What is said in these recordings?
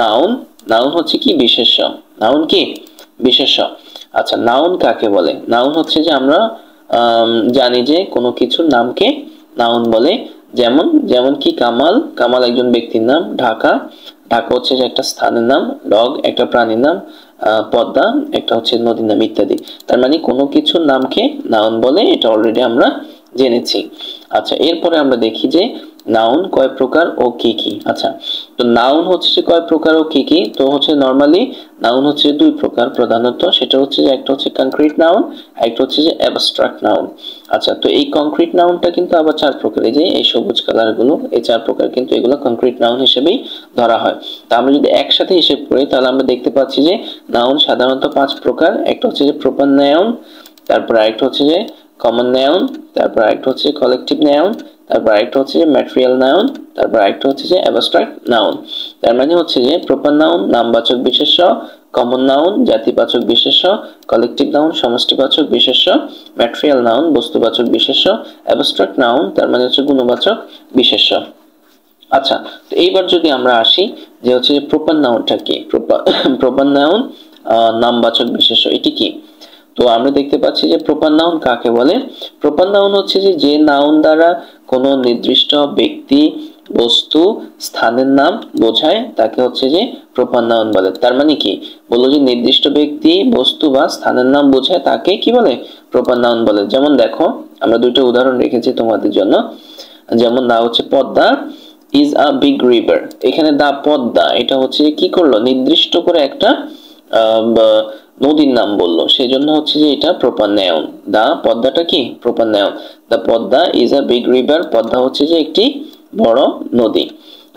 Noun, noun হচ্ছে কি বিশেষ্য, নাউন কি বিশেষ্য। আচ্ছা নাউন কাকে বলে? নাউন হচ্ছে যে আমরা জানি যে কোনো কিছুর নামকে নাউন বলে। যেমন যেমন কি কামাল, কামাল একজন ব্যক্তির নাম। ঢাকা, ঢাকা হচ্ছে যে একটা স্থানের নাম। ডগ একটা প্রাণীর নাম। পদ্মা একটা হচ্ছে নদীর নাম, ইত্যাদি। তার মানে কোনো কিছুর নামকে নাউন বলে, এটা অলরেডি আমরা জেনেছি। আচ্ছা এরপরে আমরা দেখি যে নাউন কয় প্রকার ও কি কি। আচ্ছা তো নাউন হচ্ছে যে কয় প্রকার ও কি কি, তো হচ্ছে নরমালি নাউন হচ্ছে দুই প্রকার প্রধানত। সেটা হচ্ছে যে একটা হচ্ছে কংক্রিট নাউন, একটা হচ্ছে যে অ্যাবস্ট্রাক্ট নাউন। আচ্ছা তো এই কংক্রিট নাউনটা কিন্তু আবার চার প্রকার, এই যে এই সবুজ কালার গুলো, এই চার প্রকার কিন্তু এগুলো কংক্রিট নাউন হিসেবেই ধরা হয়। তা আমরা যদি একসাথে হিসেব করি তাহলে আমরা দেখতে পাচ্ছি যে নাউন সাধারণত পাঁচ প্রকার। একটা হচ্ছে যে প্রপার নাউন, তারপর আরেকটা হচ্ছে যে কমন নাউন, তারপর আরেকটা হচ্ছে কালেকটিভ নাউন, তারপর আরেকটা হচ্ছে যে ম্যাটেরিয়াল নাউন, তারপর আরেকটা হচ্ছে যে অ্যাবস্ট্রাক্ট নাউন। তার মানে হচ্ছে যে প্রপার নাউন নামবাচক বিশেষ্য, কমন নাউন জাতিবাচক বিশেষ্য, কালেকটিভ নাউন সমষ্টিবাচক বিশেষ্য, ম্যাটেরিয়াল নাউন বস্তুবাচক বিশেষ্য, অ্যাবস্ট্রাক্ট নাউন তার মানে হচ্ছে গুণবাচক বিশেষ্য। আচ্ছা তো এইবার যদি আমরা আসি যে হচ্ছে যে প্রপার নাউনটা কি। প্রপার নাউন নামবাচক বিশেষ্য, এটি কি? তো আমরা দেখতে পাচ্ছি যে প্রপার নাউন কাকে বলে। প্রপার নাউন হচ্ছে যে নাউন দ্বারা কোনো নির্দিষ্ট ব্যক্তি বস্তু স্থানের নাম বোঝায় তাকে হচ্ছে যে প্রপার নাউন বলে। তার মানে কি বললো যে নির্দিষ্ট ব্যক্তি বস্তু বা স্থানের নাম বোঝায় তাকে কি বলে? প্রপার নাউন বলে। যেমন দেখো আমরা দুটো উদাহরণ রেখেছি তোমাদের জন্য। যেমন না হচ্ছে Padma is a big river, এখানে দা পদ্মা এটা হচ্ছে কি করলো, নির্দিষ্ট করে একটা নদীর নাম বললো, সেজন্য হচ্ছে যে এটা প্রপার নাউন। দা পদ্মাটা কি proper noun. The Padma is a big river, Padma হচ্ছে যে একটি বড় নদী।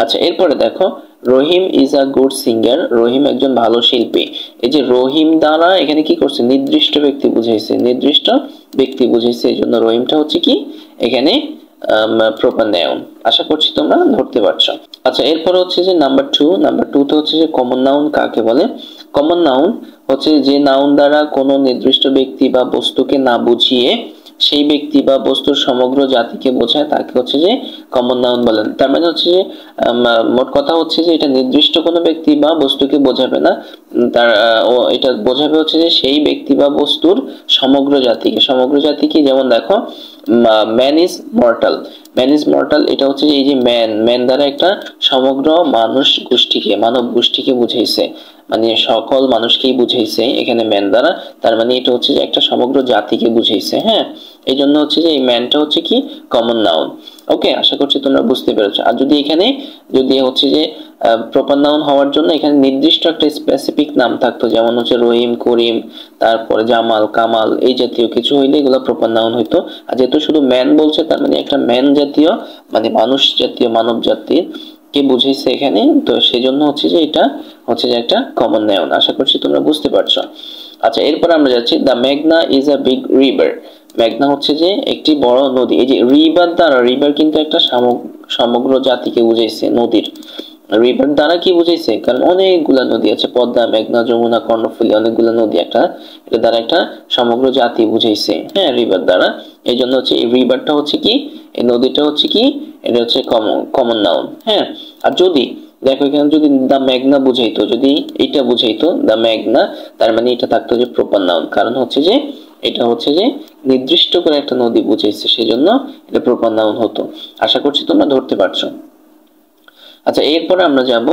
আচ্ছা এরপরে দেখো Rahim is a good singer, Rahim একজন ভালো শিল্পী। এই যে রহিম দ্বারা এখানে কি করছে, নির্দিষ্ট ব্যক্তি বুঝাইছে, নির্দিষ্ট ব্যক্তি বুঝাইছে, এই জন্য রহিমটা হচ্ছে কি এখানে প্রপার নাউন। আশা করছি তোমরা ধরতে পারছো। আচ্ছা এরপর হচ্ছে যে নাম্বার টু তে হচ্ছে যে কমন নাউন কাকে বলে। কমন নাউন হচ্ছে যে নাউন দ্বারা কোনো নির্দিষ্ট ব্যক্তি বা বস্তুকে না বুঝিয়ে সেই ব্যক্তি বা বস্তুর সমগ্র জাতিকে বোঝায় তাকে হচ্ছে যে কমন নাউন বলেন। তার মানে হচ্ছে যে মোট কথা হচ্ছে যে এটা নির্দিষ্ট কোনো ব্যক্তি বা বস্তুকে বোঝাবে না, তার এটা বোঝাবে হচ্ছে যে সেই ব্যক্তি বা বস্তুর সমগ্র জাতিকে। সমগ্র জাতিকে যেমন দেখো man is mortal, man is mortal এটা হচ্ছে যে এই যে ম্যান দ্বারা একটা সমগ্র মানুষ গোষ্ঠীকে, মানব গোষ্ঠীকে বুঝাইছে, মানে সকল মানুষকেই বুঝাইছে এখানে ম্যান দ্বারা। তার মানে এটা হচ্ছে যে একটা সমগ্র জাতিকে বুঝাইছে। হ্যাঁ এই জন্য হচ্ছে যে এই ম্যানটা হচ্ছে কি কমন নাউন। ওকে আশা করছি তোমরা বুঝতে পেরেছো। আর যদি এখানে যদি হচ্ছে যে প্রপার নাউন হওয়ার জন্য এখানে নির্দিষ্ট একটা স্পেসিফিক নাম থাকতো, যেমন হচ্ছে রহিম, করিম, তারপরে জামাল, কামাল, এই জাতীয় কিছু হইলে এগুলো প্রপার নাউন হইতো। আর যেহেতু শুধু ম্যান বলছে তার মানে একটা ম্যান জাতীয় মানে মানুষ জাতীয় মানব জাতির কে বুঝাইছে এখানে, তো সেজন্য হচ্ছে যে এটা হচ্ছে যে একটা কমন নাউন। আশা করছি তোমরা বুঝতে পারছো। আচ্ছা এরপর আমরা যাচ্ছি দ্য মেঘনা ইজ আ বিগ রিভার, মেঘনা হচ্ছে যে একটি বড় নদী। এই যে রিভার দ্বারা, রিভার কিন্তু একটা সমগ্র জাতিকে বুঝাইছে, নদীর রিভার দ্বারা কি বুঝাইছে, কারণ অনেকগুলা নদী আছে, পদ্মা, মেঘনা, যমুনা, কর্ণফুলী, অনেকগুলো নদী, একটা এটা দ্বারা একটা সমগ্র জাতি বুঝাইছে। হ্যাঁ রিভার দ্বারা, এই জন্য হচ্ছে এই রিভারটা হচ্ছে কি, এই নদীটা হচ্ছে কি, এটা হচ্ছে কমন নাউন। হ্যাঁ আর যদি দেখো এখানে যদি দা মেঘনা বুঝাইতো, যদি এটা বুঝাইতো দা মেঘনা, তার মানে এটা থাকতো যে প্রপার নাউন, কারণ হচ্ছে যে এটা হচ্ছে যে নির্দিষ্ট করে একটা নদী বুঝাইছে, সেজন্য এটা প্রপার নাউন হতো। আশা করছি তোমরা ধরতে পারছো। আচ্ছা এরপরে আমরা যাব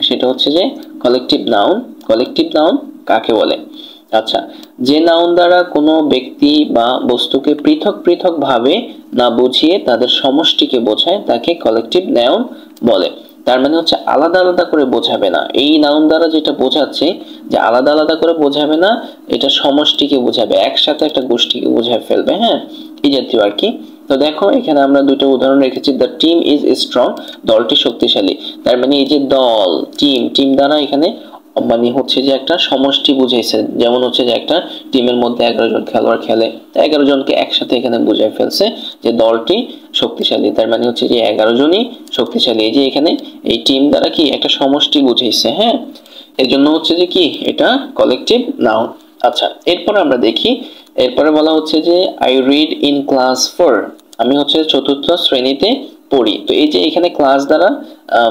সেটা হচ্ছে যে কালেকটিভ নাউন। কালেকটিভ নাউন কাকে বলে। আচ্ছা যে নাউন দ্বারা কোনো ব্যক্তি বা বস্তুকে পৃথক পৃথক ভাবে না বুঝিয়ে তাদের সমষ্টিকে বোঝায় তাকে কালেকটিভ নাউন বলে। তার মানে হচ্ছে আলাদা আলাদা করে বোঝাবে না, এই নাউন দ্বারা যেটা বোঝাচ্ছে যে আলাদা আলাদা করে বোঝাবে না, এটা সমষ্টিকে বোঝাবে, একসাথে একটা গোষ্ঠীকে বোঝায় ফেলবে। হ্যাঁ এই জাতীয় আর কি। তো দেখো এখানে আমরা দুটো উদাহরণ রেখেছি, দ্য টিম ইজ স্ট্রং, দলটি শক্তিশালী। তার মানে এই যে দল, টিম, টিম দ্বারা এখানে মানে হচ্ছে যে একটা সমষ্টি বুঝাইছে, যেমন হচ্ছে যে একটা টিমের মধ্যে 11 জন খেলোয়াড় খেলে, 11 জনকে একসাথে এখানে বুঝাই ফেলছে যে দলটি শক্তিশালী। তার মানে হচ্ছে যে 11 জনই শক্তিশালী, এই যে এখানে এই টিম দ্বারা কি একটা সমষ্টি বুঝাইছে। হ্যাঁ এর জন্য হচ্ছে যে কি এটা কালেকটিভ নাউন। আচ্ছা এরপর আমরা দেখি, এরপরে বলা হচ্ছে যে আই রিড ইন ক্লাস 4, আমি হচ্ছে চতুর্থ শ্রেণীতে পড়ি। তো এই যে এখানে ক্লাস দ্বারা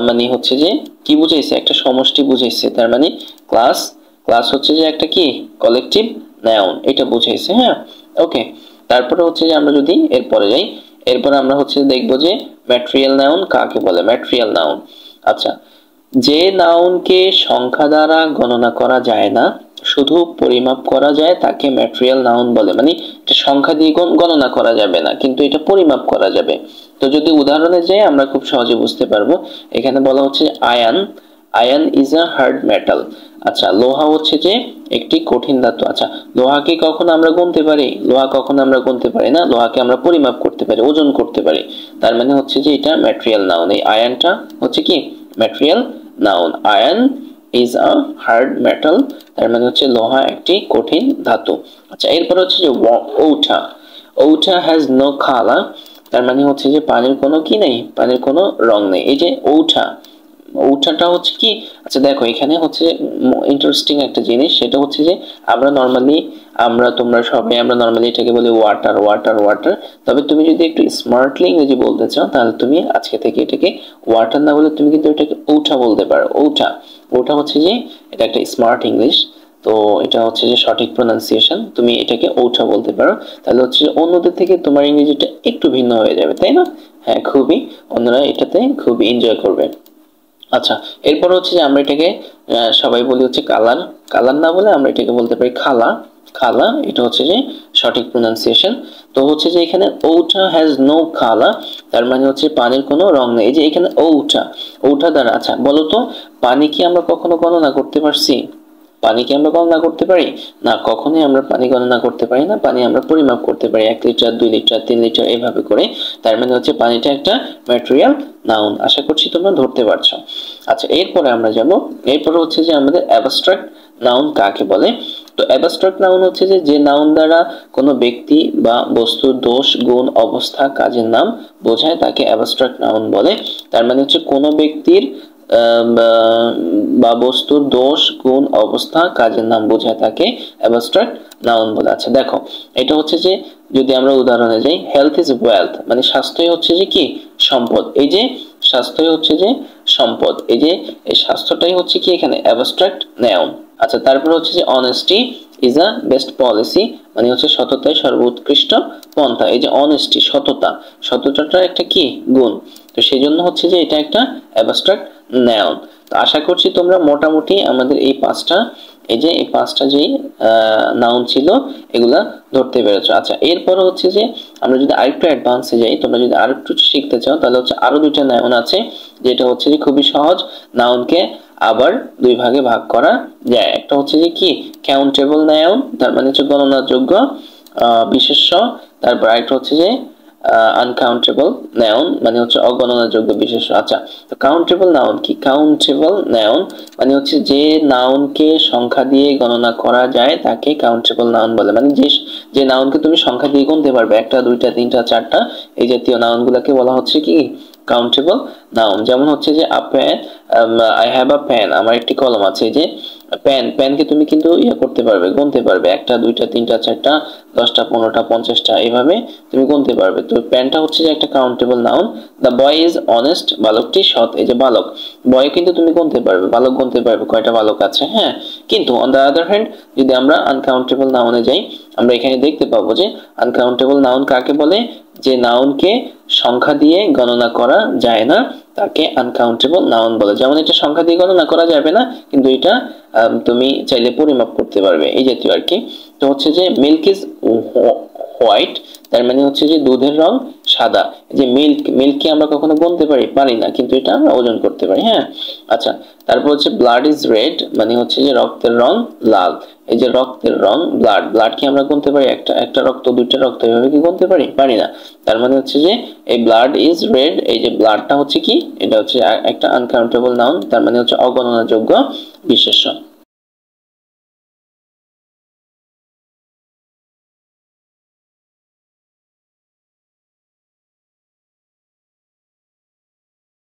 মানে হচ্ছে যে কি বুঝাইছে, একটা সমষ্টি বুঝাইছে। তার মানে ক্লাস ক্লাস হচ্ছে যে একটা কি কালেকটিভ নাউন, এটা বুঝাইছে। হ্যাঁ, ওকে। তারপরে হচ্ছে যে আমরা যদি এরপরে যাই, এরপরে আমরা হচ্ছে দেখবো যে ম্যাটেরিয়াল নাউন কাকে বলে। ম্যাটেরিয়াল নাউন, আচ্ছা, যে নাউনকে সংখ্যা দ্বারা গণনা করা যায় না, শুধু পরিমাপ করা যায়, তাকে ম্যাটেরিয়াল নাউন বলে। মানে এটা সংখ্যা দিয়ে গণনা করা যাবে না, কিন্তু এটা পরিমাপ করা যাবে। তো যদি উদাহরণে যাই আমরা খুব সহজে বুঝতে পারবো। এখানে বলা হচ্ছে ion, ion is a hard metal. আচ্ছা, লোহা হচ্ছে যে একটি কঠিন ধাতু। আচ্ছা, লোহাকে কখনো আমরা গুনতে পারি? লোহা কখনো আমরা গুনতে পারি না, লোহাকে আমরা পরিমাপ করতে পারি, ওজন করতে পারি। তার মানে হচ্ছে যে এটা ম্যাটেরিয়াল নাউন। এই আয়নটা হচ্ছে কি material noun. Ion is a hard metal, তার মানে হচ্ছে লোহা একটি কঠিন ধাতু। আচ্ছা, এরপর হচ্ছে যে ওঠা, ওঠা হ্যাজ নো কালার, তার মানে হচ্ছে যে পানির কোনো কি নেই, পানির কোনো রং নেই। এই যে ওঠা, ওঠাটা হচ্ছে কি, আচ্ছা দেখো এখানে হচ্ছে ইন্টারেস্টিং একটা জিনিস, সেটা হচ্ছে যে আমরা নর্মালি তোমরা সবাই আমরা নর্মালি এটাকে বলি ওয়াটার ওয়াটার ওয়াটার। তবে তুমি যদি একটু স্মার্টলি ইংরেজি বলতে চাও, তাহলে তুমি আজকে থেকে এটাকে ওয়াটার না বলে তুমি কিন্তু এটাকে ওঠা বলতে পারো। ওঠা, ওঠা হচ্ছে যে এটা একটা স্মার্ট ইংলিশ। তো এটা হচ্ছে যে সঠিক প্রোনাউন্সিয়েশন, তুমি এটাকে ওঠা বলতে পারো। তাহলে হচ্ছে যে অন্যদের থেকে তোমার ইংরেজিটা একটু ভিন্ন হয়ে যাবে, তাই না? হ্যাঁ, খুবই, অন্যরা এটাতে খুবই এনজয় করবে। আচ্ছা, এরপর হচ্ছে যে আমরা এটাকে সবাই বলি হচ্ছে কালার, কালার না বলে আমরা এটাকে বলতে পারি খালা, খালা, এটা হচ্ছে যে সঠিক প্রোনাউন্সিয়েশন। তো হচ্ছে যে এখানে ওটা হ্যাজ নো কালার, তার মানে হচ্ছে পানির কোনো রং নেই। এই যে এখানে ওটা, ওটা দ্বারা, আচ্ছা বলো তো, পানি কি আমরা কখনো গণনা করতে পারছি? পানি কি আমরা গণনা করতে পারি? না, কখনোই আমরা পানি গণনা করতে পারি না। পানি আমরা পরিমাপ করতে পারি 1 লিটার, 2 লিটার, 3 লিটার এভাবে করে। তার মানে হচ্ছে পানিটা একটা ম্যাটেরিয়াল নাউন। আশা করছি তোমরা ধরতে পারছো। আচ্ছা, এরপরে আমরা যাব, এরপরে হচ্ছে যে আমাদের অ্যাবস্ট্রাক্ট নাউন কাকে বলে। তো অ্যাবস্ট্রাক্ট নাউন হচ্ছে যে যে নাউন দ্বারা কোনো ব্যক্তি বা বস্তুর দোষ, গুণ, অবস্থা, কাজের নাম বোঝায়, তাকে অ্যাবস্ট্রাক্ট নাউন বলে। তার মানে হচ্ছে কোনো ব্যক্তির বা বস্তুর দোষ, গুণ, অবস্থা, কাজের নাম বোঝায়, তাকে অ্যাবস্ট্রাক্ট নাউন বলে। আচ্ছা দেখো, এটা হচ্ছে যে যদি আমরা উদাহরণে যাই, হেলথ ইজ ওয়েলথ, মানে স্বাস্থ্যই হচ্ছে যে কি সম্পদ। এই যে স্বাস্থ্যই হচ্ছে যে সম্পদ, এই যে এই স্বাস্থ্যটাই হচ্ছে কি এখানে অ্যাবস্ট্রাক্ট নাউন। আচ্ছা, তারপর হচ্ছে যে honesty is a best policy, মানে হচ্ছে সততাই সর্বোৎকৃষ্ট পন্থা। এই যে অনেস্টি, সততা, সততাটা একটা কি গুণ। তো সেই জন্য হচ্ছে যে এটা একটা অ্যাবস্ট্রাক্ট নাউন। তো আশা করছি তোমরা মোটামুটি আমাদের এই পাঁচটা যে নাউন ছিল এগুলা ধরতে পেরেছো। আচ্ছা, এরপরে হচ্ছে যে আমরা যদি আরেকটু অ্যাডভান্সে যাই, তোমরা যদি আরেকটু শিখতে চাও, তাহলে হচ্ছে আরো দুইটা নাউন আছে, যেটা হচ্ছে যে খুবই সহজ। নাউনকে আবার দুই ভাগে ভাগ করা যায়। একটা হচ্ছে যে কি কাউন্টেবল নাউন, তার মানে হচ্ছে গণনাযোগ্য বিশেষ্য। তারপর আরেকটা হচ্ছে যে আনকাউন্টেবল নাউন, মানে হচ্ছে অগণনাযোগ্য বিশেষ্য। আচ্ছা, তো কাউন্টেবল নাউন কি? কাউন্টেবল নাউন মানে হচ্ছে যে নাউনকে সংখ্যা দিয়ে গণনা করা যায়, তাকে কাউন্টেবল নাউন বলে। মানে যে নাউনকে তুমি সংখ্যা দিয়ে গুনতে পারবে, 1টা 2টা 3টা 4টা, এই জাতীয় নাউনগুলোকে বলা হচ্ছে কি কাউন্টেবল নাউন। যেমন হচ্ছে যে আই হ্যাভ আ পেন, আমার একটি কলম আছে। এই যে পেনকে তুমি কিন্তু করতে পারবে, গুনতে পারবে, 1টা 2টা 3টা 4টা 10টা 15টা 50টা এইভাবে তুমি গুনতে পারবে। তো পেনটা হচ্ছে যে একটা countable noun. The boy is honest, বালকটি সৎ। এই যে বালক, বয় কিন্তু তুমি গুনতে পারবে, বালক গুনতে পারবে কয়টা বালক আছে। হ্যাঁ, কিন্তু অন দ্য আদার হ্যান্ড যদি আমরা আনকাউন্টেবল নাউনে যাই, আমরা এখানে দেখতে পাবো যে আনকাউন্টেবল নাউন কাকে বলে? যে নাউনকে সংখ্যা দিয়ে গণনা করা যায় না, তাকে আনকাউন্টেবল নাউন বলে। যেমন এটা সংখ্যা দিয়ে গণনা করা যাবে না, কিন্তু এটা তুমি চাইলে পরিমাপ করতে পারবে, এই জাতীয় আর কি। তো হচ্ছে যে মিল্ক ইজ হোয়াইট, তার মানে হচ্ছে যে দুধের রং সাদা। যে মিল্ককে আমরা কখনো গুনতে পারি না, কিন্তু এটা আমরা ওজন করতে পারি। হ্যাঁ, আচ্ছা, তারপর হচ্ছে ব্লাড ইজ রেড, মানে হচ্ছে যে রক্তের রং লাল। এই যে রক্তের রং ব্লাড কি আমরা গুনতে পারি? একটা রক্ত, 2টা রক্ত এভাবে কি গুনতে পারি না। তার মানে হচ্ছে যে এই ব্লাড ইজ রেড, এই যে ব্লাডটা হচ্ছে কি, এটা হচ্ছে একটা আনকাউন্টেবল নাউন, তার মানে হচ্ছে অগণনাযোগ্য বিশেষ্য।